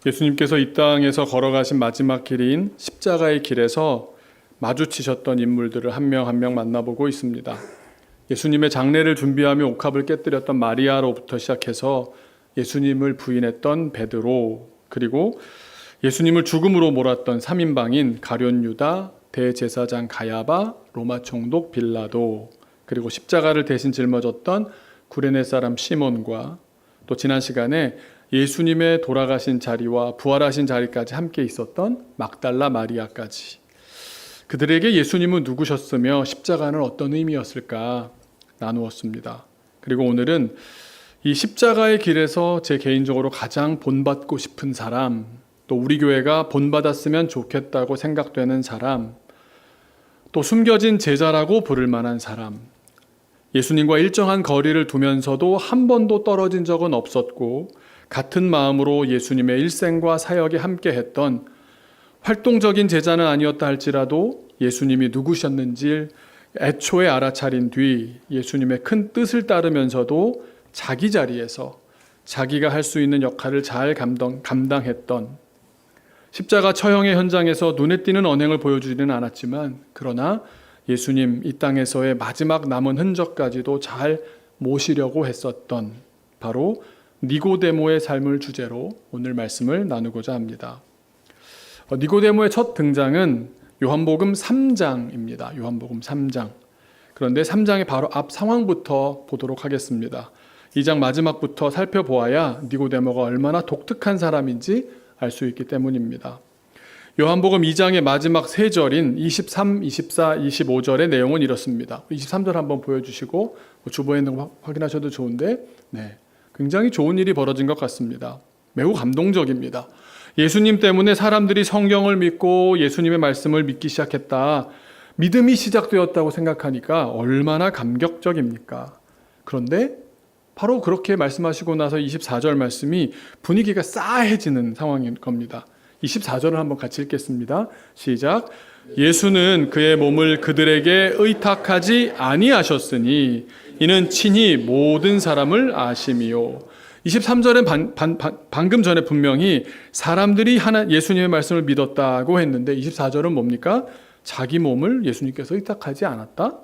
예수님께서 이 땅에서 걸어가신 마지막 길인 십자가의 길에서 마주치셨던 인물들을 한 명 한 명 만나보고 있습니다. 예수님의 장례를 준비하며 옥합을 깨뜨렸던 마리아로부터 시작해서 예수님을 부인했던 베드로, 그리고 예수님을 죽음으로 몰았던 3인방인 가룟 유다, 대제사장 가야바, 로마 총독 빌라도, 그리고 십자가를 대신 짊어졌던 구레네 사람 시몬과 또 지난 시간에 예수님의 돌아가신 자리와 부활하신 자리까지 함께 있었던 막달라 마리아까지, 그들에게 예수님은 누구셨으며 십자가는 어떤 의미였을까 나누었습니다. 그리고 오늘은 이 십자가의 길에서 제 개인적으로 가장 본받고 싶은 사람, 또 우리 교회가 본받았으면 좋겠다고 생각되는 사람, 또 숨겨진 제자라고 부를 만한 사람, 예수님과 일정한 거리를 두면서도 한 번도 떨어진 적은 없었고 같은 마음으로 예수님의 일생과 사역에 함께했던 활동적인 제자는 아니었다 할지라도 예수님이 누구셨는지 애초에 알아차린 뒤 예수님의 큰 뜻을 따르면서도 자기 자리에서 자기가 할 수 있는 역할을 잘 감당했던, 십자가 처형의 현장에서 눈에 띄는 언행을 보여주지는 않았지만 그러나 예수님 이 땅에서의 마지막 남은 흔적까지도 잘 모시려고 했었던 바로 니고데모의 삶을 주제로 오늘 말씀을 나누고자 합니다. 니고데모의 첫 등장은 요한복음 3장입니다. 요한복음 3장. 그런데 3장의 바로 앞 상황부터 보도록 하겠습니다. 2장 마지막부터 살펴보아야 니고데모가 얼마나 독특한 사람인지 알 수 있기 때문입니다. 요한복음 2장의 마지막 3절인 23, 24, 25절의 내용은 이렇습니다. 23절 한번 보여주시고 주보에 있는 거 확인하셔도 좋은데 굉장히 좋은 일이 벌어진 것 같습니다. 매우 감동적입니다. 예수님 때문에 사람들이 성경을 믿고 예수님의 말씀을 믿기 시작했다. 믿음이 시작되었다고 생각하니까 얼마나 감격적입니까? 그런데 바로 그렇게 말씀하시고 나서 24절 말씀이 분위기가 싸해지는 상황인 겁니다. 24절을 한번 같이 읽겠습니다. 시작. 예수는 그의 몸을 그들에게 의탁하지 아니하셨으니 이는 친히 모든 사람을 아심이요. 23절은 방금 전에 분명히 사람들이 예수님의 말씀을 믿었다고 했는데 24절은 뭡니까? 자기 몸을 예수님께서 의탁하지 않았다?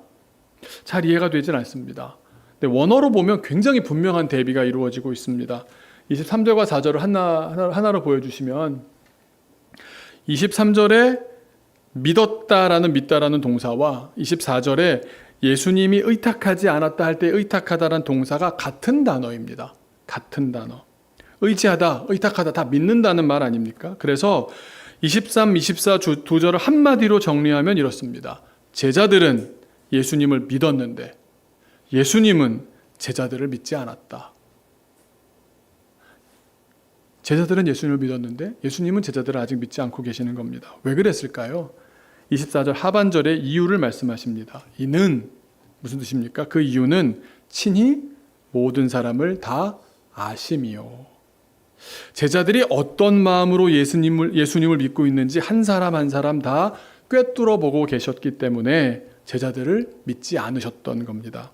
잘 이해가 되진 않습니다. 근데 원어로 보면 굉장히 분명한 대비가 이루어지고 있습니다. 23절과 4절을 하나로 보여주시면 23절에 믿었다라는 믿다라는 동사와 24절에 예수님이 의탁하지 않았다 할 때 의탁하다라는 동사가 같은 단어입니다. 같은 단어. 의지하다, 의탁하다 다 믿는다는 말 아닙니까? 그래서 23, 24 두 절을 한마디로 정리하면 이렇습니다. 제자들은 예수님을 믿었는데 예수님은 제자들을 믿지 않았다. 제자들은 예수님을 믿었는데 예수님은 제자들을 아직 믿지 않고 계시는 겁니다. 왜 그랬을까요? 24절 하반절에 이유를 말씀하십니다. 이는 무슨 뜻입니까? 그 이유는 친히 모든 사람을 다 아심이요. 제자들이 어떤 마음으로 예수님을 믿고 있는지 한 사람 한 사람 다 꿰뚫어 보고 계셨기 때문에 제자들을 믿지 않으셨던 겁니다.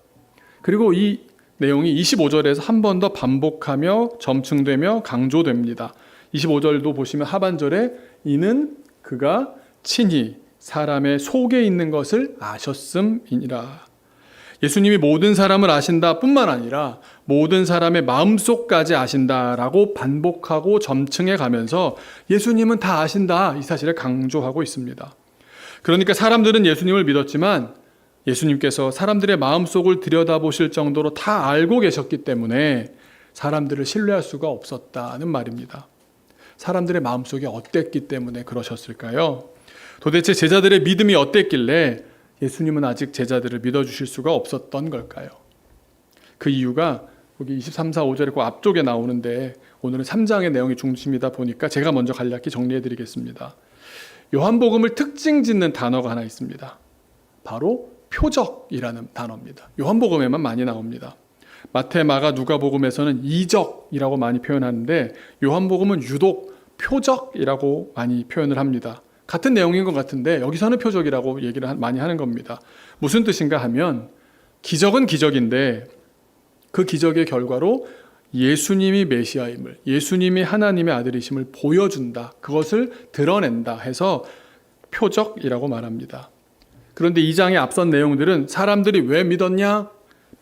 그리고 이 내용이 25절에서 한 번 더 반복하며 점층되며 강조됩니다. 25절도 보시면 하반절에 이는 그가 친히 사람의 속에 있는 것을 아셨음이니라. 예수님이 모든 사람을 아신다 뿐만 아니라 모든 사람의 마음속까지 아신다라고 반복하고 점층해 가면서 예수님은 다 아신다 이 사실을 강조하고 있습니다. 그러니까 사람들은 예수님을 믿었지만 예수님께서 사람들의 마음속을 들여다보실 정도로 다 알고 계셨기 때문에 사람들을 신뢰할 수가 없었다는 말입니다. 사람들의 마음속이 어땠기 때문에 그러셨을까요? 도대체 제자들의 믿음이 어땠길래 예수님은 아직 제자들을 믿어주실 수가 없었던 걸까요? 그 이유가 여기 23, 4, 5절에 그 앞쪽에 나오는데 오늘은 3장의 내용이 중심이다 보니까 제가 먼저 간략히 정리해드리겠습니다. 요한복음을 특징 짓는 단어가 하나 있습니다. 바로 표적이라는 단어입니다. 요한복음에만 많이 나옵니다. 마태, 마가, 누가복음에서는 이적이라고 많이 표현하는데 요한복음은 유독 표적이라고 많이 표현을 합니다. 같은 내용인 것 같은데 여기서는 표적이라고 얘기를 많이 하는 겁니다. 무슨 뜻인가 하면 기적은 기적인데 그 기적의 결과로 예수님이 메시아임을, 예수님이 하나님의 아들이심을 보여준다, 그것을 드러낸다 해서 표적이라고 말합니다. 그런데 이 장의 앞선 내용들은 사람들이 왜 믿었냐?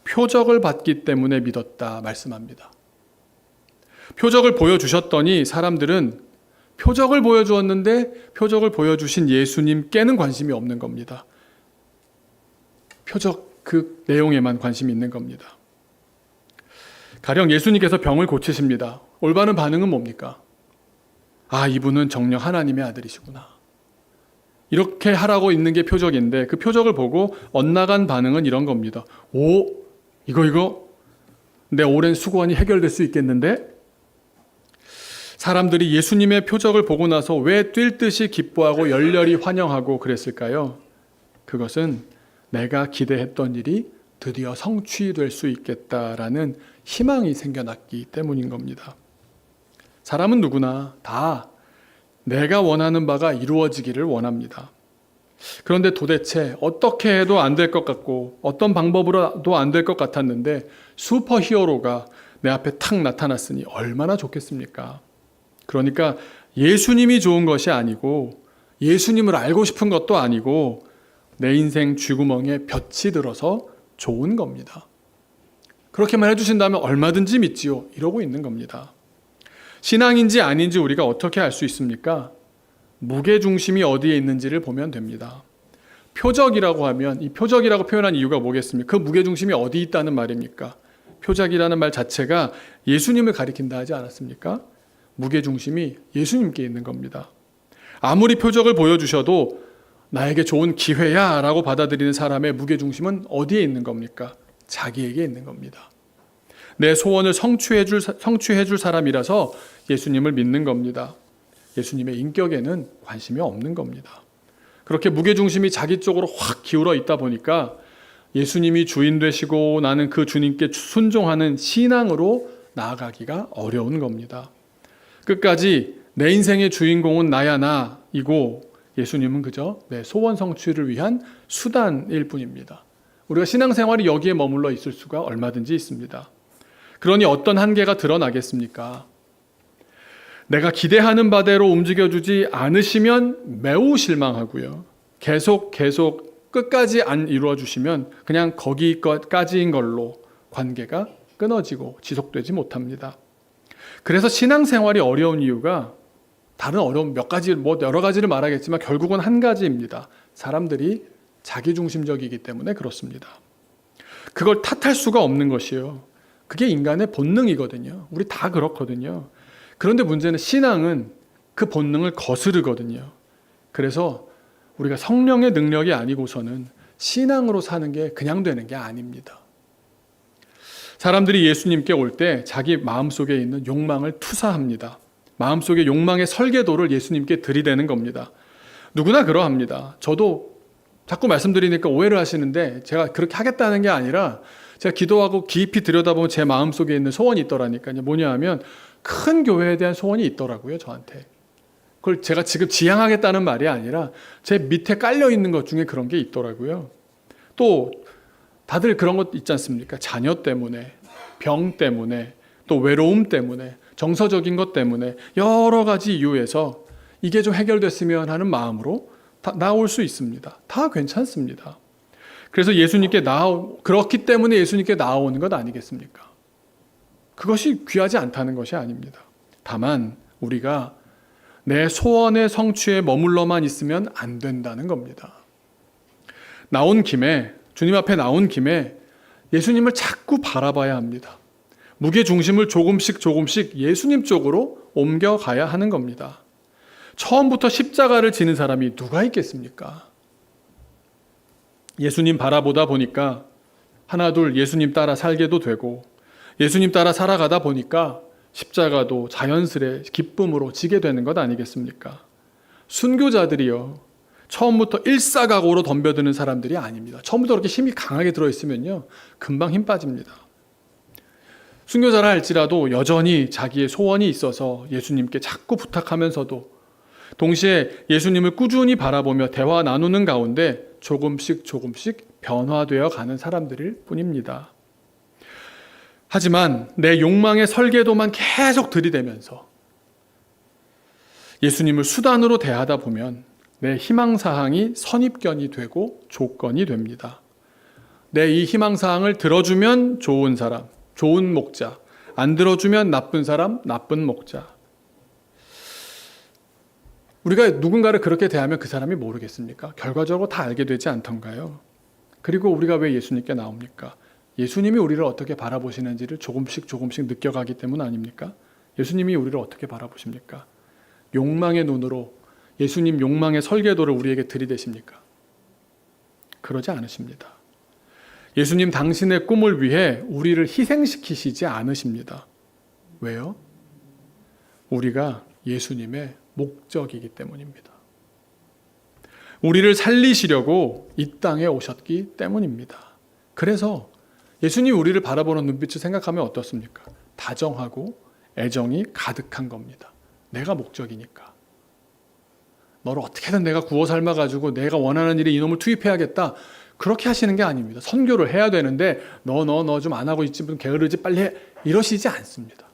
표적을 받기 때문에 믿었다 말씀합니다. 표적을 보여주셨더니 사람들은 표적을 보여주었는데 표적을 보여주신 예수님께는 관심이 없는 겁니다. 표적 그 내용에만 관심이 있는 겁니다. 가령 예수님께서 병을 고치십니다. 올바른 반응은 뭡니까? 아, 이분은 정녕 하나님의 아들이시구나. 이렇게 하라고 있는 게 표적인데 그 표적을 보고 엇나간 반응은 이런 겁니다. 오, 이거 내 오랜 수고원이 해결될 수 있겠는데? 사람들이 예수님의 표적을 보고 나서 왜 뛸 듯이 기뻐하고 열렬히 환영하고 그랬을까요? 그것은 내가 기대했던 일이 드디어 성취될 수 있겠다라는 희망이 생겨났기 때문인 겁니다. 사람은 누구나 다 내가 원하는 바가 이루어지기를 원합니다. 그런데 도대체 어떻게 해도 안 될 것 같고 어떤 방법으로도 안 될 것 같았는데 슈퍼히어로가 내 앞에 탁 나타났으니 얼마나 좋겠습니까? 그러니까 예수님이 좋은 것이 아니고 예수님을 알고 싶은 것도 아니고 내 인생 쥐구멍에 볕이 들어서 좋은 겁니다. 그렇게만 해주신다면 얼마든지 믿지요. 이러고 있는 겁니다. 신앙인지 아닌지 우리가 어떻게 알 수 있습니까? 무게중심이 어디에 있는지를 보면 됩니다. 표적이라고 하면 이 표적이라고 표현한 이유가 뭐겠습니까? 그 무게중심이 어디 있다는 말입니까? 표적이라는 말 자체가 예수님을 가리킨다 하지 않았습니까? 무게중심이 예수님께 있는 겁니다. 아무리 표적을 보여주셔도 나에게 좋은 기회야 라고 받아들이는 사람의 무게중심은 어디에 있는 겁니까? 자기에게 있는 겁니다. 내 소원을 성취해 줄 사람이라서 예수님을 믿는 겁니다. 예수님의 인격에는 관심이 없는 겁니다. 그렇게 무게중심이 자기 쪽으로 확 기울어 있다 보니까 예수님이 주인 되시고 나는 그 주님께 순종하는 신앙으로 나아가기가 어려운 겁니다. 끝까지 내 인생의 주인공은 나야 나이고 예수님은 그저 내 소원 성취를 위한 수단일 뿐입니다. 우리가 신앙생활이 여기에 머물러 있을 수가 얼마든지 있습니다. 그러니 어떤 한계가 드러나겠습니까? 내가 기대하는 바대로 움직여주지 않으시면 매우 실망하고요. 계속 끝까지 안 이루어주시면 그냥 거기까지인 걸로 관계가 끊어지고 지속되지 못합니다. 그래서 신앙생활이 어려운 이유가 다른 어려움 몇 가지, 여러 가지를 말하겠지만 결국은 한 가지입니다. 사람들이 자기중심적이기 때문에 그렇습니다. 그걸 탓할 수가 없는 것이요. 그게 인간의 본능이거든요. 우리 다 그렇거든요. 그런데 문제는 신앙은 그 본능을 거스르거든요. 그래서 우리가 성령의 능력이 아니고서는 신앙으로 사는 게 그냥 되는 게 아닙니다. 사람들이 예수님께 올 때 자기 마음속에 있는 욕망을 투사합니다. 마음속에 욕망의 설계도를 예수님께 들이대는 겁니다. 누구나 그러합니다. 저도 자꾸 말씀드리니까 오해를 하시는데 제가 그렇게 하겠다는 게 아니라 제가 기도하고 깊이 들여다보면 제 마음속에 있는 소원이 있더라니까요. 뭐냐 하면 큰 교회에 대한 소원이 있더라고요. 저한테. 그걸 제가 지금 지향하겠다는 말이 아니라 제 밑에 깔려있는 것 중에 그런 게 있더라고요. 또 다들 그런 것 있지 않습니까? 자녀 때문에, 병 때문에, 또 외로움 때문에, 정서적인 것 때문에 여러 가지 이유에서 이게 좀 해결됐으면 하는 마음으로 나올 수 있습니다. 다 괜찮습니다. 그래서 예수님께 그렇기 때문에 예수님께 나아오는 것 아니겠습니까? 그것이 귀하지 않다는 것이 아닙니다. 다만 우리가 내 소원의 성취에 머물러만 있으면 안 된다는 겁니다. 주님 앞에 나온 김에 예수님을 자꾸 바라봐야 합니다. 무게중심을 조금씩 예수님 쪽으로 옮겨가야 하는 겁니다. 처음부터 십자가를 지는 사람이 누가 있겠습니까? 예수님 바라보다 보니까 하나둘 예수님 따라 살게도 되고 예수님 따라 살아가다 보니까 십자가도 자연스레 기쁨으로 지게 되는 것 아니겠습니까? 순교자들이요. 처음부터 일사각오로 덤벼드는 사람들이 아닙니다. 처음부터 그렇게 힘이 강하게 들어있으면요. 금방 힘 빠집니다. 순교자라 할지라도 여전히 자기의 소원이 있어서 예수님께 자꾸 부탁하면서도 동시에 예수님을 꾸준히 바라보며 대화 나누는 가운데 조금씩 변화되어 가는 사람들일 뿐입니다. 하지만 내 욕망의 설계도만 계속 들이대면서 예수님을 수단으로 대하다 보면 내 희망사항이 선입견이 되고 조건이 됩니다. 내 이 희망사항을 들어주면 좋은 사람, 좋은 목자, 안 들어주면 나쁜 사람, 나쁜 목자. 우리가 누군가를 그렇게 대하면 그 사람이 모르겠습니까? 결과적으로 다 알게 되지 않던가요? 그리고 우리가 왜 예수님께 나옵니까? 예수님이 우리를 어떻게 바라보시는지를 조금씩 느껴가기 때문 아닙니까? 예수님이 우리를 어떻게 바라보십니까? 욕망의 눈으로 예수님 욕망의 설계도를 우리에게 들이대십니까? 그러지 않으십니다. 예수님 당신의 꿈을 위해 우리를 희생시키시지 않으십니다. 왜요? 우리가 예수님의 목적이기 때문입니다. 우리를 살리시려고 이 땅에 오셨기 때문입니다. 그래서 예수님이 우리를 바라보는 눈빛을 생각하면 어떻습니까? 다정하고 애정이 가득한 겁니다. 내가 목적이니까. 너를 어떻게든 내가 구워 삶아가지고 내가 원하는 일에 이놈을 투입해야겠다. 그렇게 하시는 게 아닙니다. 선교를 해야 되는데 너 좀 안 하고 있지, 게으르지, 빨리 해. 이러시지 않습니다.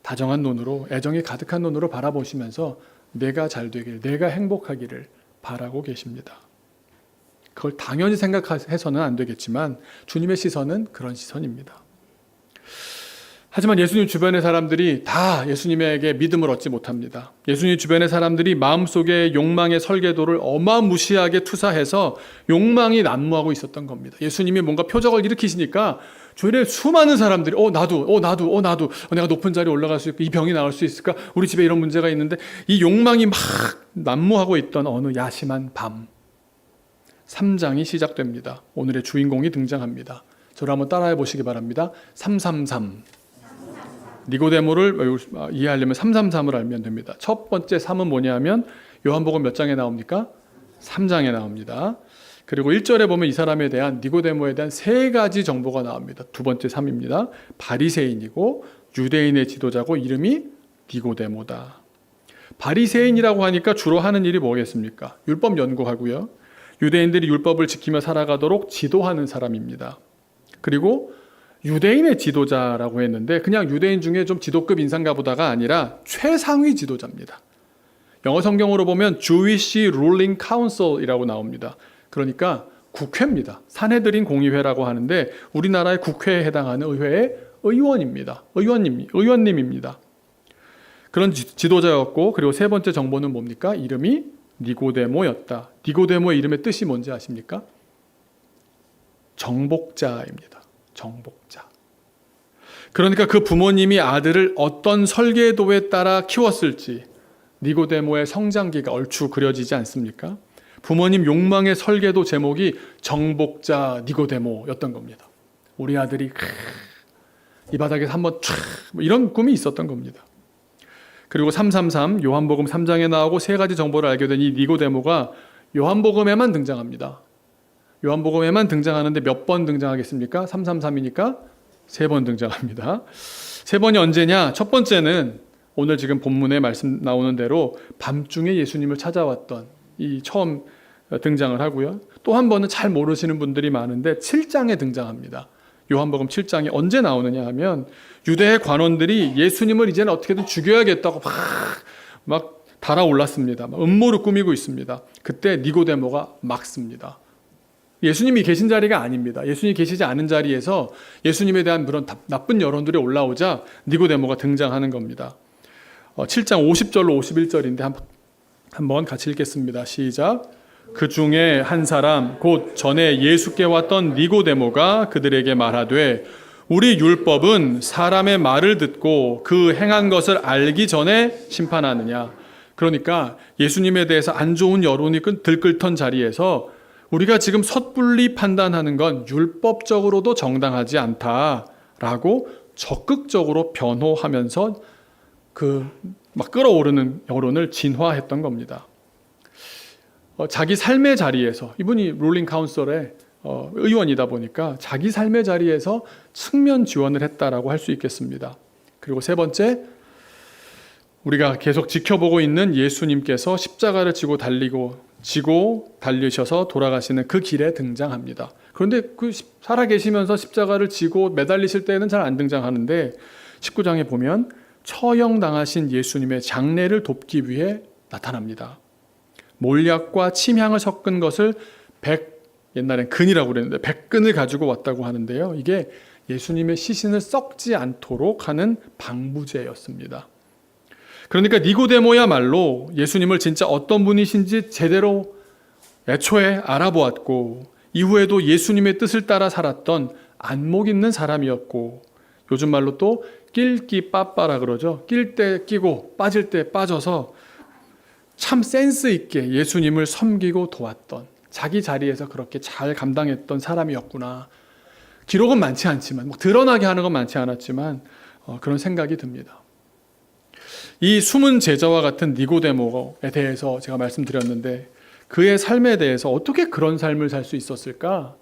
다정한 눈으로, 애정이 가득한 눈으로 바라보시면서 내가 잘 되길, 내가 행복하기를 바라고 계십니다. 그걸 당연히 생각해서는 안 되겠지만 주님의 시선은 그런 시선입니다. 하지만 예수님 주변의 사람들이 다 예수님에게 믿음을 얻지 못합니다. 예수님 주변의 사람들이 마음속에 욕망의 설계도를 어마무시하게 투사해서 욕망이 난무하고 있었던 겁니다. 예수님이 뭔가 표적을 일으키시니까 주변에 수많은 사람들이 나도 내가 높은 자리에 올라갈 수 있고 이 병이 나을 수 있을까? 우리 집에 이런 문제가 있는데 이 욕망이 막 난무하고 있던 어느 야심한 밤 3장이 시작됩니다. 오늘의 주인공이 등장합니다. 저를 한번 따라해 보시기 바랍니다. 333 니고데모를 이해하려면 333을 알면 됩니다. 첫 번째 3은 뭐냐면 요한복음 몇 장에 나옵니까? 3장에 나옵니다. 그리고 1절에 보면 이 사람에 대한 니고데모에 대한 세 가지 정보가 나옵니다. 두 번째 3입니다. 바리새인이고 유대인의 지도자고 이름이 니고데모다. 바리새인이라고 하니까 주로 하는 일이 뭐겠습니까? 율법 연구하고요. 유대인들이 율법을 지키며 살아가도록 지도하는 사람입니다. 그리고 유대인의 지도자라고 했는데 그냥 유대인 중에 좀 지도급 인상가 보다가 아니라 최상위 지도자입니다. 영어 성경으로 보면 Jewish Ruling Council이라고 나옵니다. 그러니까 국회입니다. 산헤드린 공의회라고 하는데 우리나라의 국회에 해당하는 의회의 의원입니다. 의원님입니다. 그런 지도자였고 그리고 세 번째 정보는 뭡니까? 이름이 니고데모였다. 니고데모의 이름의 뜻이 뭔지 아십니까? 정복자입니다. 정복자. 그러니까 그 부모님이 아들을 어떤 설계도에 따라 키웠을지 니고데모의 성장기가 얼추 그려지지 않습니까? 부모님 욕망의 설계도 제목이 정복자 니고데모였던 겁니다. 우리 아들이 이 바닥에서 한번 이런 꿈이 있었던 겁니다. 그리고 333 요한복음 3장에 나오고 세 가지 정보를 알게 된 이 니고데모가 요한복음에만 등장합니다. 요한복음에만 등장하는데 몇 번 등장하겠습니까? 333이니까 3번 등장합니다. 3번이 언제냐? 첫 번째는 오늘 지금 본문에 말씀 나오는 대로 밤중에 예수님을 찾아왔던 이 처음 등장을 하고요. 또 한 번은 잘 모르시는 분들이 많은데 7장에 등장합니다. 요한복음 7장이 언제 나오느냐 하면 유대의 관원들이 예수님을 이제는 어떻게든 죽여야겠다고 막 달아올랐습니다. 음모를 꾸미고 있습니다. 그때 니고데모가 막습니다. 예수님이 계신 자리가 아닙니다. 예수님이 계시지 않은 자리에서 예수님에 대한 그런 나쁜 여론들이 올라오자 니고데모가 등장하는 겁니다. 7장 50절로 51절인데 한번 같이 읽겠습니다. 시작. 그 중에 한 사람 곧 전에 예수께 왔던 니고데모가 그들에게 말하되 우리 율법은 사람의 말을 듣고 그 행한 것을 알기 전에 심판하느냐. 그러니까 예수님에 대해서 안 좋은 여론이 들끓던 자리에서 우리가 지금 섣불리 판단하는 건 율법적으로도 정당하지 않다라고 적극적으로 변호하면서 막 끌어오르는 여론을 진화했던 겁니다. 자기 삶의 자리에서 이분이 룰링 카운슬의 의원이다 보니까 자기 삶의 자리에서 측면 지원을 했다라고 할 수 있겠습니다. 그리고 세 번째, 우리가 계속 지켜보고 있는 예수님께서 십자가를 지고 달리셔서 돌아가시는 그 길에 등장합니다. 그런데 살아 계시면서 십자가를 지고 매달리실 때는 잘 안 등장하는데 19장에 보면 처형당하신 예수님의 장례를 돕기 위해 나타납니다. 몰약과 침향을 섞은 것을 옛날엔 근이라고 그랬는데 100근을 가지고 왔다고 하는데요. 이게 예수님의 시신을 썩지 않도록 하는 방부제였습니다. 그러니까 니고데모야말로 예수님을 진짜 어떤 분이신지 제대로 애초에 알아보았고 이후에도 예수님의 뜻을 따라 살았던 안목 있는 사람이었고 요즘 말로 또 낄끼 빠빠라 그러죠. 낄 때 끼고 빠질 때 빠져서 참 센스 있게 예수님을 섬기고 도왔던 자기 자리에서 그렇게 잘 감당했던 사람이었구나. 기록은 많지 않지만 드러나게 하는 건 많지 않았지만 그런 생각이 듭니다. 이 숨은 제자와 같은 니고데모에 대해서 제가 말씀드렸는데 그의 삶에 대해서 어떻게 그런 삶을 살 수 있었을까?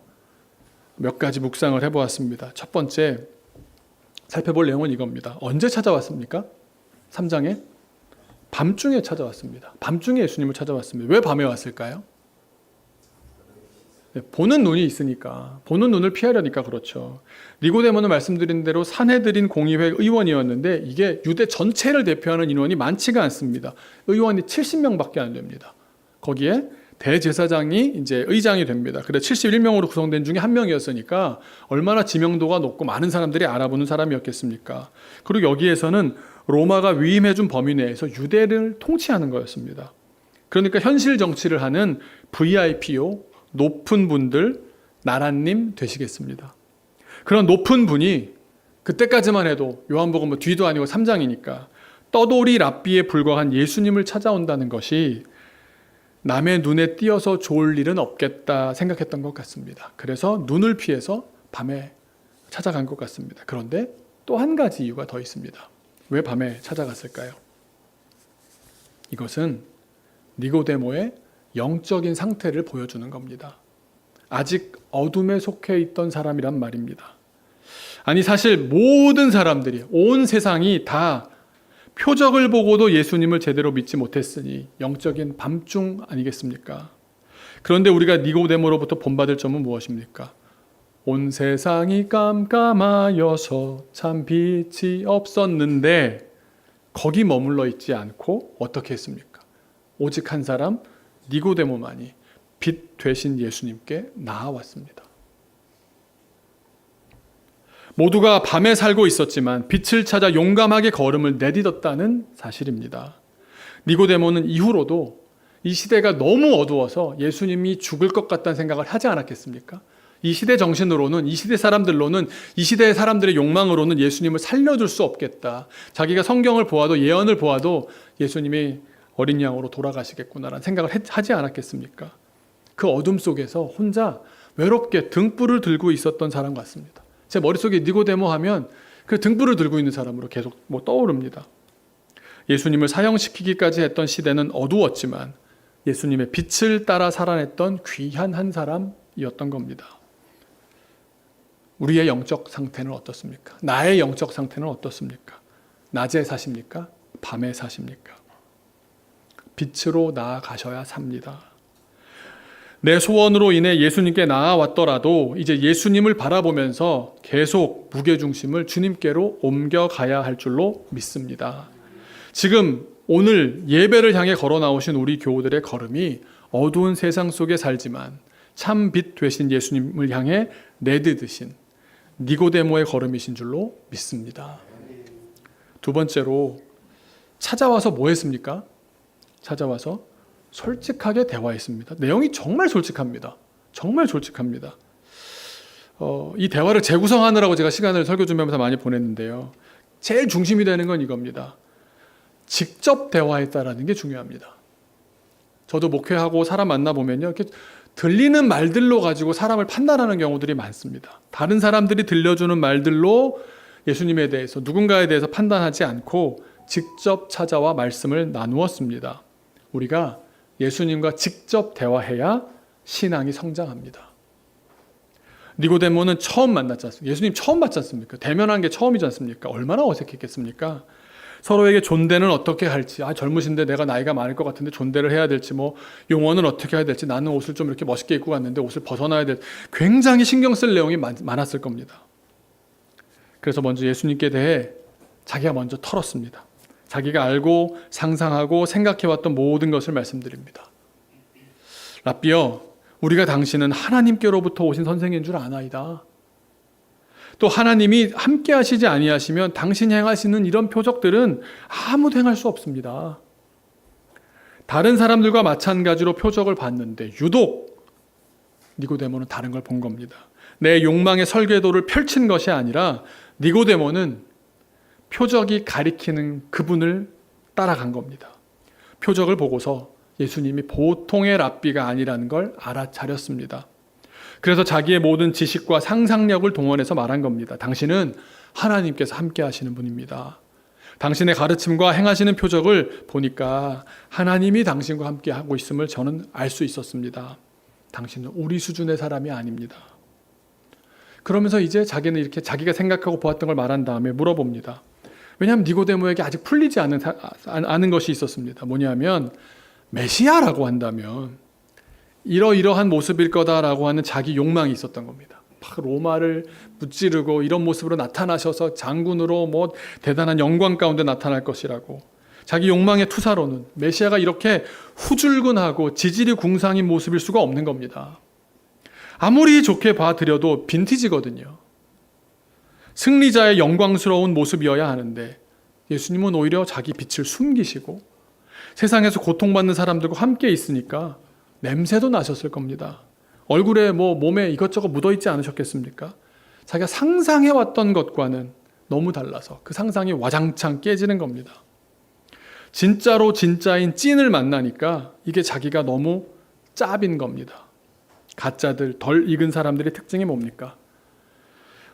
몇 가지 묵상을 해보았습니다. 첫 번째 살펴볼 내용은 이겁니다. 언제 찾아왔습니까? 3장에 밤중에 찾아왔습니다. 밤중에 예수님을 찾아왔습니다. 왜 밤에 왔을까요? 보는 눈이 있으니까, 보는 눈을 피하려니까 그렇죠. 니고데모는 말씀드린 대로 산헤드린 공의회 의원이었는데 이게 유대 전체를 대표하는 인원이 많지가 않습니다. 의원이 70명밖에 안 됩니다. 거기에 대제사장이 이제 의장이 됩니다. 그래 71명으로 구성된 중에 한 명이었으니까 얼마나 지명도가 높고 많은 사람들이 알아보는 사람이었겠습니까? 그리고 여기에서는 로마가 위임해준 범위 내에서 유대를 통치하는 거였습니다. 그러니까 현실 정치를 하는 VIP요, 높은 분들, 나라님 되시겠습니다. 그런 높은 분이 그때까지만 해도 요한복음 뒤도 아니고 3장이니까 떠돌이 랍비에 불과한 예수님을 찾아온다는 것이 남의 눈에 띄어서 좋을 일은 없겠다 생각했던 것 같습니다. 그래서 눈을 피해서 밤에 찾아간 것 같습니다. 그런데 또 한 가지 이유가 더 있습니다. 왜 밤에 찾아갔을까요? 이것은 니고데모의 영적인 상태를 보여주는 겁니다. 아직 어둠에 속해 있던 사람이란 말입니다. 아니 사실 모든 사람들이 온 세상이 다 표적을 보고도 예수님을 제대로 믿지 못했으니 영적인 밤중 아니겠습니까? 그런데 우리가 니고데모로부터 본받을 점은 무엇입니까? 온 세상이 깜깜하여서 참 빛이 없었는데 거기 머물러 있지 않고 어떻게 했습니까? 오직 한 사람 니고데모만이 빛 되신 예수님께 나아왔습니다. 모두가 밤에 살고 있었지만 빛을 찾아 용감하게 걸음을 내딛었다는 사실입니다. 니고데모는 이후로도 이 시대가 너무 어두워서 예수님이 죽을 것 같다는 생각을 하지 않았겠습니까? 이 시대 정신으로는, 이 시대 사람들로는, 이 시대의 사람들의 욕망으로는 예수님을 살려줄 수 없겠다. 자기가 성경을 보아도 예언을 보아도 예수님이 어린 양으로 돌아가시겠구나라는 생각을 하지 않았겠습니까? 그 어둠 속에서 혼자 외롭게 등불을 들고 있었던 사람 같습니다. 제 머릿속에 니고데모 하면 그 등불을 들고 있는 사람으로 계속 떠오릅니다. 예수님을 사형시키기까지 했던 시대는 어두웠지만 예수님의 빛을 따라 살아냈던 귀한 한 사람이었던 겁니다. 우리의 영적 상태는 어떻습니까? 나의 영적 상태는 어떻습니까? 낮에 사십니까? 밤에 사십니까? 빛으로 나아가셔야 삽니다. 내 소원으로 인해 예수님께 나아왔더라도 이제 예수님을 바라보면서 계속 무게중심을 주님께로 옮겨가야 할 줄로 믿습니다. 지금 오늘 예배를 향해 걸어 나오신 우리 교우들의 걸음이 어두운 세상 속에 살지만 참 빛 되신 예수님을 향해 내딛으신 니고데모의 걸음이신 줄로 믿습니다. 두 번째로 찾아와서 뭐 했습니까? 찾아와서 솔직하게 대화했습니다. 내용이 정말 솔직합니다. 정말 솔직합니다. 이 대화를 재구성하느라고 제가 시간을 설교 준비하면서 많이 보냈는데요. 제일 중심이 되는 건 이겁니다. 직접 대화했다라는 게 중요합니다. 저도 목회하고 사람 만나보면요. 이렇게 들리는 말들로 가지고 사람을 판단하는 경우들이 많습니다. 다른 사람들이 들려주는 말들로 예수님에 대해서 누군가에 대해서 판단하지 않고 직접 찾아와 말씀을 나누었습니다. 우리가 예수님과 직접 대화해야 신앙이 성장합니다. 니고데모는 처음 만났지 않습니까? 예수님 처음 봤지 않습니까? 대면한 게 처음이지 않습니까? 얼마나 어색했겠습니까? 서로에게 존대는 어떻게 할지, 젊으신데 내가 나이가 많을 것 같은데 존대를 해야 될지, 용어는 어떻게 해야 될지, 나는 옷을 좀 이렇게 멋있게 입고 갔는데 옷을 벗어나야 될지, 굉장히 신경 쓸 내용이 많았을 겁니다. 그래서 먼저 예수님께 대해 자기가 먼저 털었습니다. 자기가 알고 상상하고 생각해왔던 모든 것을 말씀드립니다. 랍비여, 우리가 당신은 하나님께로부터 오신 선생인 줄 아나이다. 또 하나님이 함께 하시지 아니하시면 당신이 행하시는 이런 표적들은 아무도 행할 수 없습니다. 다른 사람들과 마찬가지로 표적을 봤는데 유독 니고데모는 다른 걸 본 겁니다. 내 욕망의 설계도를 펼친 것이 아니라 니고데모는 표적이 가리키는 그분을 따라간 겁니다. 표적을 보고서 예수님이 보통의 랍비가 아니라는 걸 알아차렸습니다. 그래서 자기의 모든 지식과 상상력을 동원해서 말한 겁니다. 당신은 하나님께서 함께 하시는 분입니다. 당신의 가르침과 행하시는 표적을 보니까 하나님이 당신과 함께 하고 있음을 저는 알 수 있었습니다. 당신은 우리 수준의 사람이 아닙니다. 그러면서 이제 자기는 이렇게 자기가 생각하고 보았던 걸 말한 다음에 물어봅니다. 왜냐하면 니고데모에게 아직 풀리지 않은 것이 있었습니다. 뭐냐면 메시아라고 한다면 이러이러한 모습일 거다라고 하는 자기 욕망이 있었던 겁니다. 막 로마를 무찌르고 이런 모습으로 나타나셔서 장군으로 대단한 영광 가운데 나타날 것이라고. 자기 욕망의 투사로는 메시아가 이렇게 후줄근하고 지질이 궁상인 모습일 수가 없는 겁니다. 아무리 좋게 봐드려도 빈티지거든요. 승리자의 영광스러운 모습이어야 하는데 예수님은 오히려 자기 빛을 숨기시고 세상에서 고통받는 사람들과 함께 있으니까 냄새도 나셨을 겁니다. 얼굴에 몸에 이것저것 묻어있지 않으셨겠습니까? 자기가 상상해왔던 것과는 너무 달라서 그 상상이 와장창 깨지는 겁니다. 진짜로 진짜인 찐을 만나니까 이게 자기가 너무 짭인 겁니다. 가짜들, 덜 익은 사람들의 특징이 뭡니까?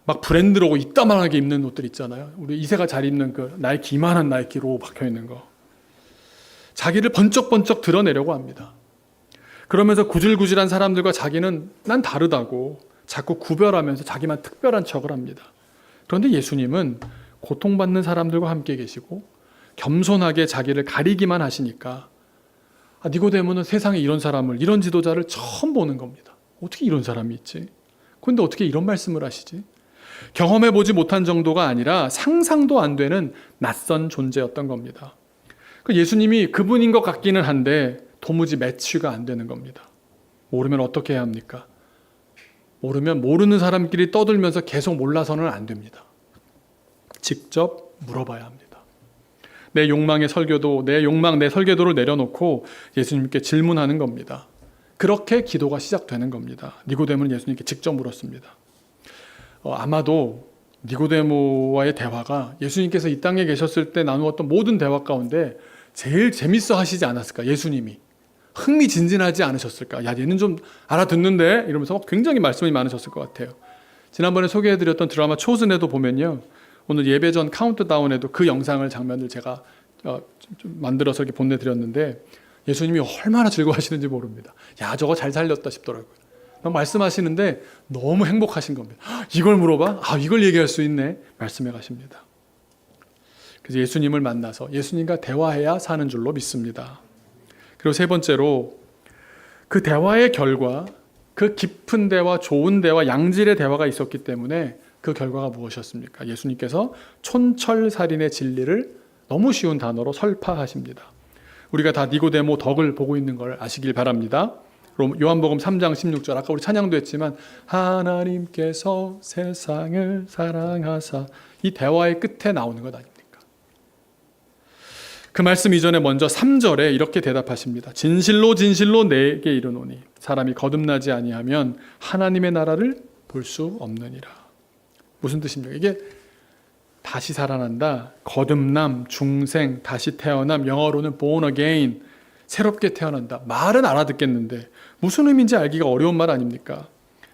막 브랜드로고 이따만하게 입는 옷들 있잖아요. 우리 이세가 잘 입는 그 나이키, 이만한 나이키로 박혀있는 거. 자기를 번쩍번쩍 드러내려고 합니다. 그러면서 구질구질한 사람들과 자기는 난 다르다고 자꾸 구별하면서 자기만 특별한 척을 합니다. 그런데 예수님은 고통받는 사람들과 함께 계시고 겸손하게 자기를 가리기만 하시니까 니고데모는 세상에 이런 사람을, 이런 지도자를 처음 보는 겁니다. 어떻게 이런 사람이 있지? 그런데 어떻게 이런 말씀을 하시지? 경험해보지 못한 정도가 아니라 상상도 안 되는 낯선 존재였던 겁니다. 예수님이 그분인 것 같기는 한데 도무지 매치가 안 되는 겁니다. 모르면 어떻게 해야 합니까? 모르면 모르는 사람끼리 떠들면서 계속 몰라서는 안 됩니다. 직접 물어봐야 합니다. 내 욕망의 설교도, 내 욕망, 내 설계도를 내려놓고 예수님께 질문하는 겁니다. 그렇게 기도가 시작되는 겁니다. 니고데모는 예수님께 직접 물었습니다. 아마도 니고데모와의 대화가 예수님께서 이 땅에 계셨을 때 나누었던 모든 대화 가운데 제일 재밌어 하시지 않았을까? 예수님이 흥미진진하지 않으셨을까? 야, 얘는 좀 알아듣는데? 이러면서 굉장히 말씀이 많으셨을 것 같아요. 지난번에 소개해드렸던 드라마 초즌에도 보면요, 오늘 예배 전 카운트다운에도 그 영상을, 장면을 제가 좀 만들어서 이렇게 보내드렸는데 예수님이 얼마나 즐거워하시는지 모릅니다. 야, 저거 잘 살렸다 싶더라고요. 막 말씀하시는데 너무 행복하신 겁니다. 이걸 물어봐? 이걸 얘기할 수 있네. 말씀해 가십니다. 그래서 예수님을 만나서 예수님과 대화해야 사는 줄로 믿습니다. 그리고 세 번째로 그 대화의 결과, 그 깊은 대화, 좋은 대화, 양질의 대화가 있었기 때문에 그 결과가 무엇이었습니까? 예수님께서 촌철살인의 진리를 너무 쉬운 단어로 설파하십니다. 우리가 다 니고데모 덕을 보고 있는 걸 아시길 바랍니다. 요한복음 3장 16절, 아까 우리 찬양도 했지만 하나님께서 세상을 사랑하사, 이 대화의 끝에 나오는 것 아닙니까? 그 말씀 이전에 먼저 3절에 이렇게 대답하십니다. 진실로 진실로 내게 이르노니 사람이 거듭나지 아니하면 하나님의 나라를 볼 수 없느니라. 무슨 뜻입니까? 이게 다시 살아난다, 거듭남, 중생, 다시 태어남, 영어로는 born again, 새롭게 태어난다. 말은 알아듣겠는데 무슨 의미인지 알기가 어려운 말 아닙니까?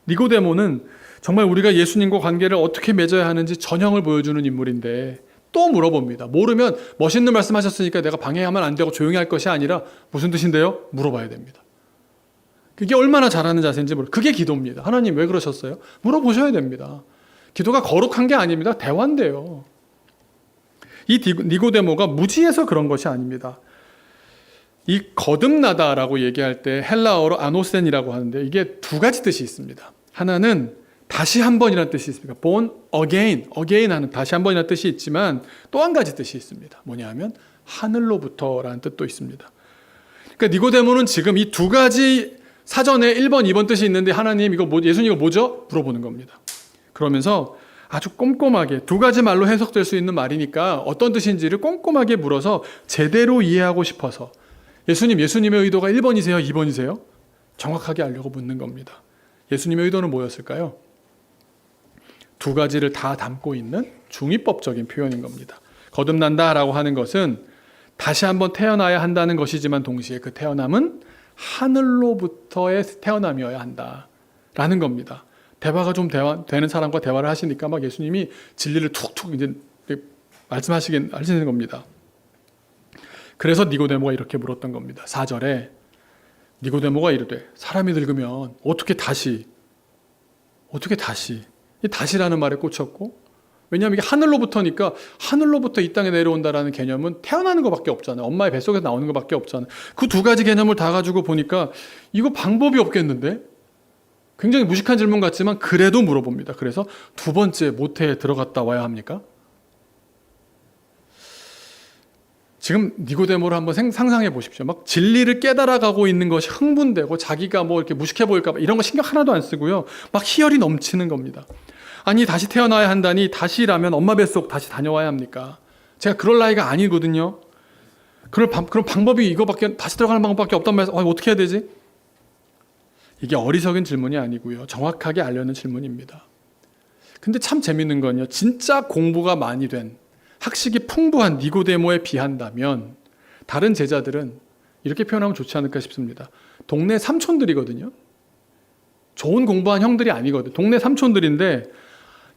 니고데모는 정말 우리가 예수님과 관계를 어떻게 맺어야 하는지 전형을 보여주는 인물인데 또 물어봅니다. 모르면 멋있는 말씀하셨으니까 내가 방해하면 안 되고 조용히 할 것이 아니라 무슨 뜻인데요? 물어봐야 됩니다. 그게 얼마나 잘하는 자세인지 그게 기도입니다. 하나님 왜 그러셨어요? 물어보셔야 됩니다. 기도가 거룩한 게 아닙니다. 대화인데요. 이 니고데모가 무지해서 그런 것이 아닙니다. 이 거듭나다라고 얘기할 때 헬라어로 아노센이라고 하는데 이게 두 가지 뜻이 있습니다. 하나는 다시 한 번이라는 뜻이 있습니다. born again 하는 다시 한 번이라는 뜻이 있지만 또 한 가지 뜻이 있습니다. 뭐냐면 하늘로부터라는 뜻도 있습니다. 그러니까 니고데모는 지금 이 두 가지 사전에 1번, 2번 뜻이 있는데 하나님 예수님 이거 뭐죠? 물어보는 겁니다. 그러면서 아주 꼼꼼하게 두 가지 말로 해석될 수 있는 말이니까 어떤 뜻인지를 꼼꼼하게 물어서 제대로 이해하고 싶어서 예수님의 의도가 1번이세요? 2번이세요? 정확하게 알려고 묻는 겁니다. 예수님의 의도는 뭐였을까요? 두 가지를 다 담고 있는 중의법적인 표현인 겁니다. 거듭난다라고 하는 것은 다시 한번 태어나야 한다는 것이지만 동시에 그 태어남은 하늘로부터의 태어남이어야 한다라는 겁니다. 대화가 좀 되는 사람과 대화를 하시니까 막 예수님이 진리를 툭툭 이제 하시는 겁니다. 그래서 니고데모가 이렇게 물었던 겁니다. 4절에 니고데모가 이르되 사람이 늙으면 어떻게 다시 이 다시라는 말에 꽂혔고, 왜냐하면 이게 하늘로부터니까 하늘로부터 이 땅에 내려온다라는 개념은 태어나는 것밖에 없잖아요. 엄마의 뱃속에서 나오는 것밖에 없잖아요. 그 두 가지 개념을 다 가지고 보니까 이거 방법이 없겠는데? 굉장히 무식한 질문 같지만 그래도 물어봅니다. 그래서 두 번째 모태에 들어갔다 와야 합니까? 지금 니고데모를 한번 상상해 보십시오. 막 진리를 깨달아가고 있는 것이 흥분되고 자기가 뭐 이렇게 무식해 보일까 봐 이런 거 신경 하나도 안 쓰고요. 막 희열이 넘치는 겁니다. 아니 다시 태어나야 한다니 다시라면 엄마 뱃속 다시 다녀와야 합니까? 제가 그럴 나이가 아니거든요. 그럼 방법이 이거밖에 다시 들어가는 방법밖에 없단 말이에요. 어떻게 해야 되지? 이게 어리석은 질문이 아니고요. 정확하게 알려는 질문입니다. 근데 참 재밌는 건요. 진짜 공부가 많이 된 학식이 풍부한 니고데모에 비한다면 다른 제자들은 이렇게 표현하면 좋지 않을까 싶습니다. 동네 삼촌들이거든요. 좋은 공부한 형들이 아니거든요. 동네 삼촌들인데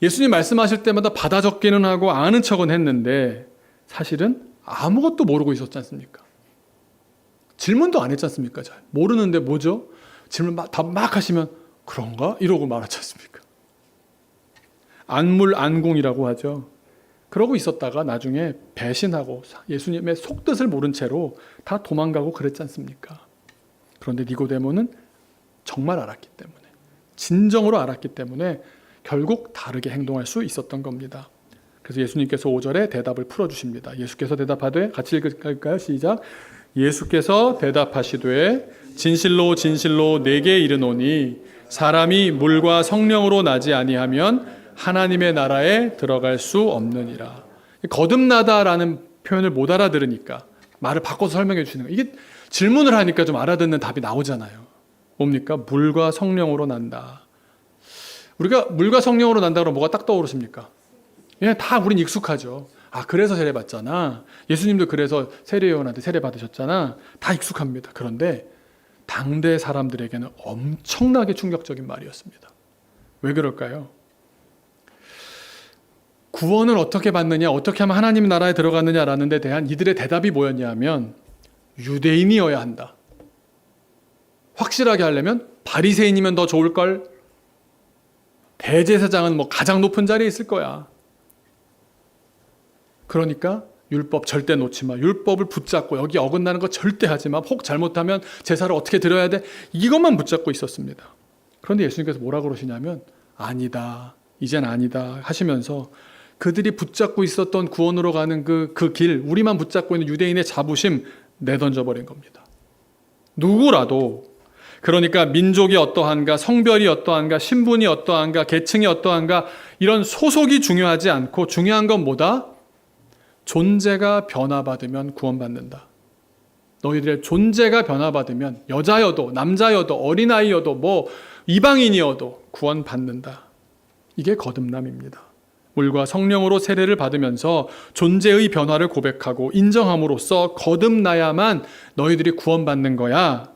예수님 말씀하실 때마다 받아 적기는 하고 아는 척은 했는데 사실은 아무것도 모르고 있었지 않습니까? 질문도 안 했지 않습니까? 잘 모르는데 뭐죠? 질문 막 하시면 그런가? 이러고 말하지 않습니까? 안물안궁이라고 하죠. 그러고 있었다가 나중에 배신하고 예수님의 속뜻을 모른 채로 다 도망가고 그랬지 않습니까? 그런데 니고데모는 정말 알았기 때문에, 진정으로 알았기 때문에 결국 다르게 행동할 수 있었던 겁니다. 그래서 예수님께서 5절에 대답을 풀어주십니다. 예수께서 대답하되, 같이 읽을까요? 시작. 예수께서 대답하시되 진실로 진실로 내게 이르노니 사람이 물과 성령으로 나지 아니하면 하나님의 나라에 들어갈 수 없느니라. 거듭나다라는 표현을 못 알아들으니까 말을 바꿔서 설명해 주시는 거예요. 이게 질문을 하니까 좀 알아듣는 답이 나오잖아요. 뭡니까? 물과 성령으로 난다. 우리가 물과 성령으로 난다 그러면 뭐가 딱 떠오르십니까? 예, 다 우린 익숙하죠. 그래서 세례 받잖아. 예수님도 그래서 세례요한한테 세례 받으셨잖아. 다 익숙합니다. 그런데 당대 사람들에게는 엄청나게 충격적인 말이었습니다. 왜 그럴까요? 구원을 어떻게 받느냐, 어떻게 하면 하나님 나라에 들어가느냐라는 데 대한 이들의 대답이 뭐였냐면 유대인이어야 한다. 확실하게 하려면 바리새인이면 더 좋을걸. 대제사장은 뭐 가장 높은 자리에 있을 거야. 그러니까 율법 절대 놓지 마. 율법을 붙잡고 여기 어긋나는 거 절대 하지 마. 혹 잘못하면 제사를 어떻게 드려야 돼? 이것만 붙잡고 있었습니다. 그런데 예수님께서 뭐라 그러시냐면 아니다. 이젠 아니다 하시면서 그들이 붙잡고 있었던 구원으로 가는 그 길, 우리만 붙잡고 있는 유대인의 자부심 내던져버린 겁니다. 누구라도, 그러니까 민족이 어떠한가, 성별이 어떠한가, 신분이 어떠한가, 계층이 어떠한가, 이런 소속이 중요하지 않고 중요한 건 뭐다? 존재가 변화받으면 구원받는다. 너희들의 존재가 변화받으면 여자여도 남자여도 어린아이여도 뭐 이방인이어도 구원받는다. 이게 거듭남입니다. 물과 성령으로 세례를 받으면서 존재의 변화를 고백하고 인정함으로써 거듭나야만 너희들이 구원받는 거야.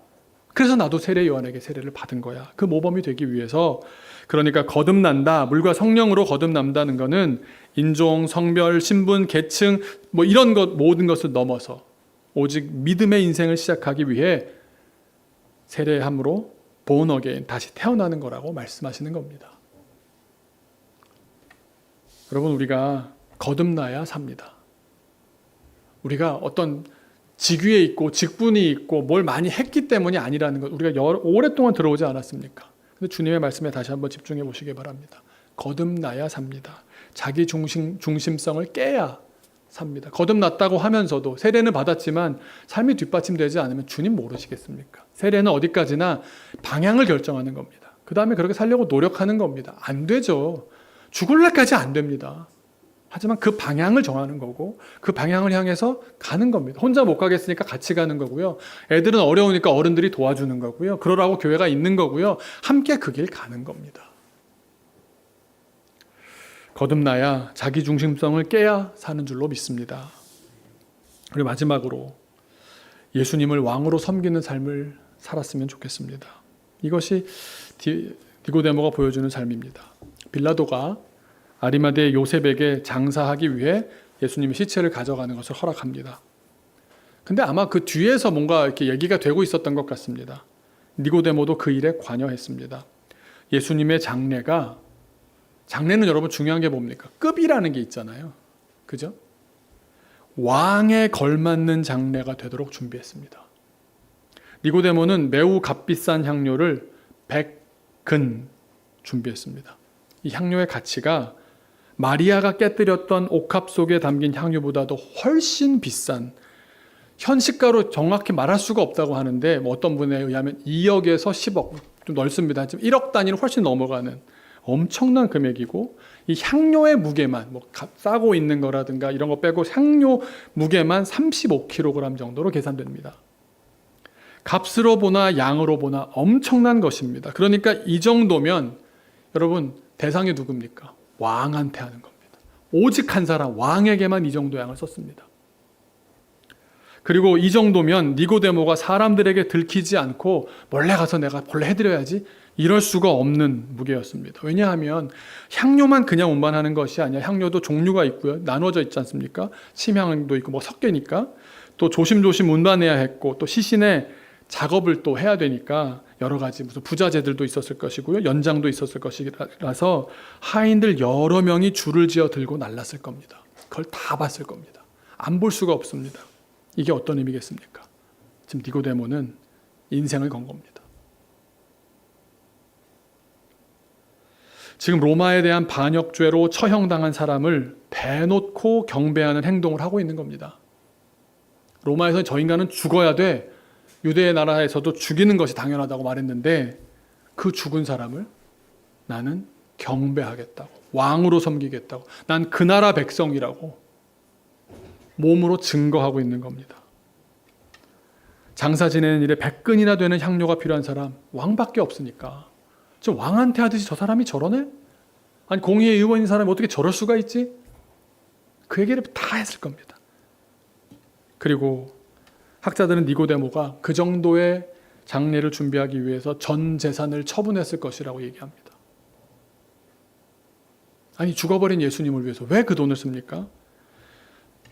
그래서 나도 세례 요한에게 세례를 받은 거야. 그 모범이 되기 위해서. 그러니까 거듭난다, 물과 성령으로 거듭난다는 것은 인종, 성별, 신분, 계층 뭐 이런 것 모든 것을 넘어서 오직 믿음의 인생을 시작하기 위해 세례함으로 born again, 다시 태어나는 거라고 말씀하시는 겁니다. 여러분, 우리가 거듭나야 삽니다. 우리가 어떤 직위에 있고 직분이 있고 뭘 많이 했기 때문이 아니라는 것 우리가 오랫동안 들어오지 않았습니까? 근데 주님의 말씀에 다시 한번 집중해 보시기 바랍니다. 거듭나야 삽니다. 자기 중심성을 깨야 삽니다. 거듭났다고 하면서도 세례는 받았지만 삶이 뒷받침되지 않으면 주님 모르시겠습니까? 세례는 어디까지나 방향을 결정하는 겁니다. 그 다음에 그렇게 살려고 노력하는 겁니다. 안 되죠. 죽을 날까지 안 됩니다. 하지만 그 방향을 정하는 거고 그 방향을 향해서 가는 겁니다. 혼자 못 가겠으니까 같이 가는 거고요. 애들은 어려우니까 어른들이 도와주는 거고요. 그러라고 교회가 있는 거고요. 함께 그 길 가는 겁니다. 거듭나야 자기 중심성을 깨야 사는 줄로 믿습니다. 그리고 마지막으로 예수님을 왕으로 섬기는 삶을 살았으면 좋겠습니다. 이것이 니고데모가 보여주는 삶입니다. 빌라도가 아리마대 요셉에게 장사하기 위해 예수님의 시체를 가져가는 것을 허락합니다. 근데 아마 그 뒤에서 뭔가 이렇게 얘기가 되고 있었던 것 같습니다. 니고데모도 그 일에 관여했습니다. 예수님의 장례는 여러분 중요한 게 뭡니까? 급이라는 게 있잖아요. 그죠? 왕에 걸맞는 장례가 되도록 준비했습니다. 니고데모는 매우 값비싼 향료를 100근 준비했습니다. 이 향료의 가치가 마리아가 깨뜨렸던 옥합 속에 담긴 향유보다도 훨씬 비싼, 현시가로 정확히 말할 수가 없다고 하는데 어떤 분에 의하면 2억에서 10억, 좀 넓습니다. 하지만 1억 단위는 훨씬 넘어가는 엄청난 금액이고, 이 향료의 무게만 싸고 있는 거라든가 이런 거 빼고 향료 무게만 35kg 정도로 계산됩니다. 값으로 보나 양으로 보나 엄청난 것입니다. 그러니까 이 정도면 여러분 대상이 누굽니까? 왕한테 하는 겁니다. 오직 한 사람 왕에게만 이 정도 양을 썼습니다. 그리고 이 정도면 니고데모가 사람들에게 들키지 않고 몰래 가서 내가 본래 해드려야지 이럴 수가 없는 무게였습니다. 왜냐하면 향료만 그냥 운반하는 것이 아니라 향료도 종류가 있고요. 나눠져 있지 않습니까? 침향도 있고 섞이니까 또 조심조심 운반해야 했고 또 시신의 작업을 또 해야 되니까 여러 가지 무슨 부자재들도 있었을 것이고요. 연장도 있었을 것이라서 하인들 여러 명이 줄을 지어 들고 날랐을 겁니다. 그걸 다 봤을 겁니다. 안 볼 수가 없습니다. 이게 어떤 의미겠습니까? 지금 니고데모는 인생을 건 겁니다. 지금 로마에 대한 반역죄로 처형당한 사람을 대놓고 경배하는 행동을 하고 있는 겁니다. 로마에서는 저 인간은 죽어야 돼. 유대의 나라에서도 죽이는 것이 당연하다고 말했는데 그 죽은 사람을 나는 경배하겠다고, 왕으로 섬기겠다고, 난 그 나라 백성이라고 몸으로 증거하고 있는 겁니다. 장사 지내는 일에 100근이나 되는 향료가 필요한 사람 왕밖에 없으니까 저 왕한테 하듯이 저 사람이 저러네? 아니 공의의 의원인 사람이 어떻게 저럴 수가 있지? 그 얘기를 다 했을 겁니다. 그리고 학자들은 니고데모가 그 정도의 장례를 준비하기 위해서 전 재산을 처분했을 것이라고 얘기합니다. 아니 죽어버린 예수님을 위해서 왜 그 돈을 씁니까?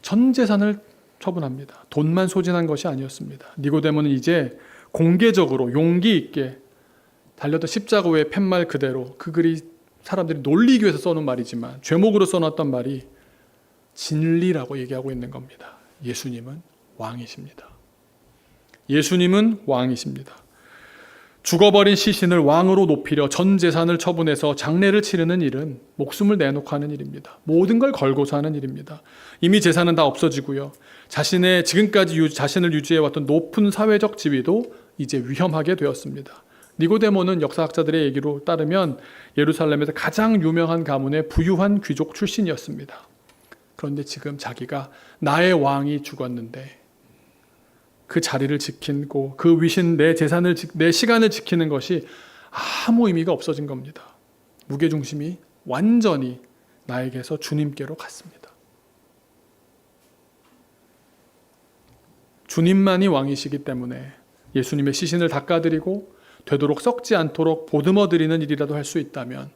전 재산을 처분합니다. 돈만 소진한 것이 아니었습니다. 니고데모는 이제 공개적으로 용기 있게 달렸던 십자가 위의 팻말 그대로, 그 글이 사람들이 놀리기 위해서 써놓은 말이지만 죄목으로 써놨던 말이 진리라고 얘기하고 있는 겁니다. 예수님은 왕이십니다. 예수님은 왕이십니다. 죽어버린 시신을 왕으로 높이려 전 재산을 처분해서 장례를 치르는 일은 목숨을 내놓고 하는 일입니다. 모든 걸 걸고서 하는 일입니다. 이미 재산은 다 없어지고요. 자신의 지금까지 자신을 유지해왔던 높은 사회적 지위도 이제 위험하게 되었습니다. 니고데모는 역사학자들의 얘기로 따르면 예루살렘에서 가장 유명한 가문의 부유한 귀족 출신이었습니다. 그런데 지금 자기가 나의 왕이 죽었는데 그 자리를 지키고 그 위신 내 재산을 내 시간을 지키는 것이 아무 의미가 없어진 겁니다. 무게중심이 완전히 나에게서 주님께로 갔습니다. 주님만이 왕이시기 때문에 예수님의 시신을 닦아드리고 되도록 썩지 않도록 보듬어드리는 일이라도 할 수 있다면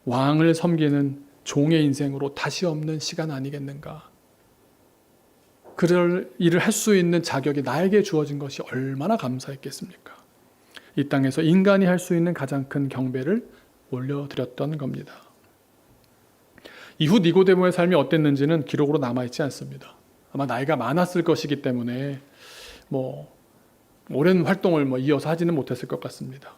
왕을 섬기는 종의 인생으로 다시 없는 시간 아니겠는가. 그럴 일을 할 수 있는 자격이 나에게 주어진 것이 얼마나 감사했겠습니까? 이 땅에서 인간이 할 수 있는 가장 큰 경배를 올려드렸던 겁니다. 이후 니고데모의 삶이 어땠는지는 기록으로 남아있지 않습니다. 아마 나이가 많았을 것이기 때문에 오랜 활동을 이어서 하지는 못했을 것 같습니다.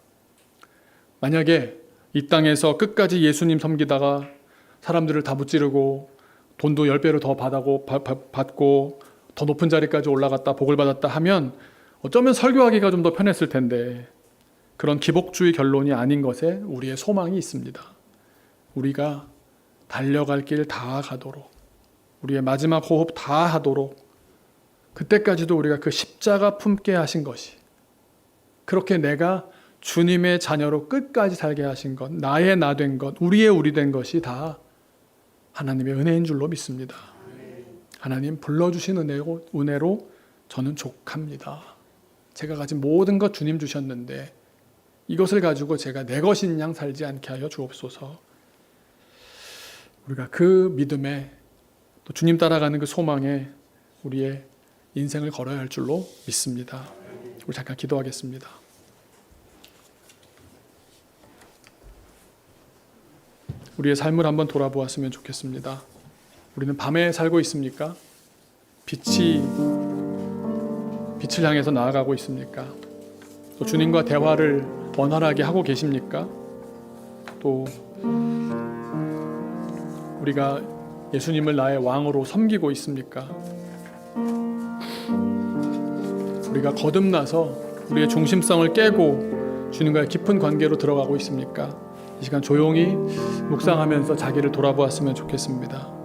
만약에 이 땅에서 끝까지 예수님 섬기다가 사람들을 다 무찌르고 돈도 10배로 더 받고 더 높은 자리까지 올라갔다 복을 받았다 하면 어쩌면 설교하기가 좀 더 편했을 텐데, 그런 기복주의 결론이 아닌 것에 우리의 소망이 있습니다. 우리가 달려갈 길 다 가도록, 우리의 마지막 호흡 다 하도록, 그때까지도 우리가 그 십자가 품게 하신 것이, 그렇게 내가 주님의 자녀로 끝까지 살게 하신 것, 나의 나 된 것, 우리의 우리 된 것이 다 하나님의 은혜인 줄로 믿습니다. 하나님 불러주신 은혜로 저는 족합니다. 제가 가진 모든 것 주님 주셨는데 이것을 가지고 제가 내 것인 양 살지 않게 하여 주옵소서. 우리가 그 믿음에, 또 주님 따라가는 그 소망에 우리의 인생을 걸어야 할 줄로 믿습니다. 우리 잠깐 기도하겠습니다. 우리의 삶을 한번 돌아보았으면 좋겠습니다. 우리는 밤에 살고 있습니까? 빛을 향해서 나아가고 있습니까? 또 주님과 대화를 원활하게 하고 계십니까? 또 우리가 예수님을 나의 왕으로 섬기고 있습니까? 우리가 거듭나서 우리의 중심성을 깨고 주님과의 깊은 관계로 들어가고 있습니까? 이 시간 조용히 묵상하면서 자기를 돌아보았으면 좋겠습니다.